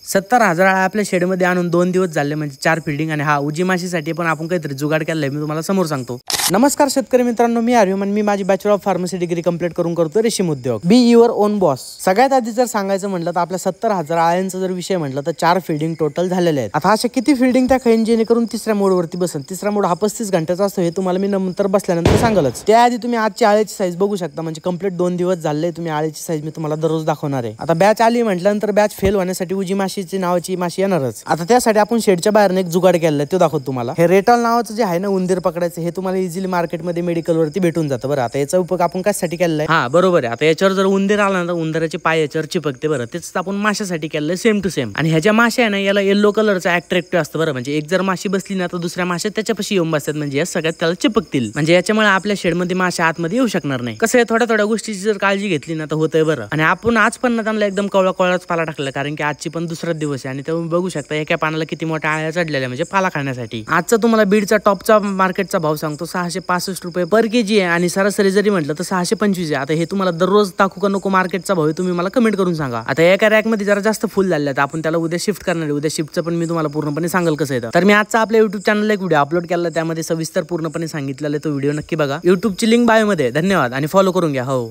70,000 आपल्या शेडमध्ये आणून 2 दिवस झाले, म्हणजे 4 फिल्डिंग. आणि हा उजी माशीसाठी पण आपण काहीतरी जुगाड केलाय, मी तुम्हाला समोर सांगतो. नमस्कार शेतकरी मित्रांनो, मी आर्यमन. मी माझी bachelor of pharmacy degree complete करून करतो रेशीम उद्योग. Be your on boss. सगळ्यात आधी जर सांगायचं म्हटलं तर आपल्या 70,000 आळ्यांचा जर विषय म्हटलं तर 4 फिल्डिंग टोटल झालेले आहेत. आता अशा किती फिल्डिंग त्या खाईन जेणेकरून तिसऱ्या मोडवरती बसन. तिसरा मोड हा 35 घंट्याचा असतो, हे तुम्हाला मी नंतर बसल्यानंतर सांगलच. त्याआधी तुम्ही आजची आळ्याची साईज बघू शकता, म्हणजे कंप्लीट 2 दिवस झाले. तुम्ही आळ्याची साईज मी तुम्हाला दररोज दाखवणार आहे. आता बॅच आली म्हटल्यानंतर बॅच फेल होण्यासाठी उजी माशीची नावाची माशी येणारच. आता त्यासाठी आपण शेडच्या बाहेर एक जुगाड केलेला आहे, तो दाखवतो तुम्हाला. हे रेटॉल नावाचं जे आहे ना उंदीर पकडायचं, हे तुम्हाला इझिली मार्केटमध्ये मेडिकल वरती भेटून जातं. बरं, आता याचा उपयोग आपण कशासाठी केलेला आहे? हा बरोबर आहे. आता याच्यावर जर उंदीर आला ना तर उंदराचे पाय याच्यावर चिपकते. बरं, तेच आपण माशासाठी केलेलं आहे, सेम टू सेम. आणि ह्याच्या माशा आहे ना, याला येलो कलरचा अट्रॅक्टिव्ह असतं. बरं, म्हणजे एक जर माशी बसली ना तर दुसऱ्या माशा त्याच्यापाशी येऊन बसतात, म्हणजे या सगळ्यात त्याला चिपकतील. म्हणजे याच्यामुळे आपल्या शेडमध्ये माशा आतमध्ये येऊ शकणार नाही. कसं आहे, थोड्या गोष्टीची जर काळजी घेतली ना तर होतंय. बरं, आणि आपण आज पण ना त्यांना एकदम कवळाच पाला टाकला, कारण की आजची पण दुसरा दिवस आहे. आणि तुम्ही बघू शकता एका पानाला किती मोठ्या आळ्या चढलेल्या, म्हणजे पाला खाण्यासाठी. आजचा तुम्हाला बीडचा टॉपचा मार्केटचा भाव सांगतो, 665 रुपये पर केजी आहे. आणि सरासरी जरी म्हटलं तर 625 आहे. आता हे तुम्हाला दररोज टाकू का नको मार्केटचा भाव तुम्ही मला कमेंट करून सांगा. आता एका रॅक मध्ये जरा जास्त फुल झाले तर आपण त्याला उद्या शिफ्ट करणार आहे. उद्या शिफ्टचं पण मी तुम्हाला पूर्णपणे सांगेल कसं आहे. तर मी आजचा आपल्या युट्यूब चॅनलला एक व्हिडिओ अपलोड केला, त्यामध्ये सविस्तर पूर्णपणे सांगितलेलं आहे. तो व्हिडिओ नक्की बघा. युट्यूबची लिंक बायो मध्ये. धन्यवाद आणि फॉलो करून घ्या. हो.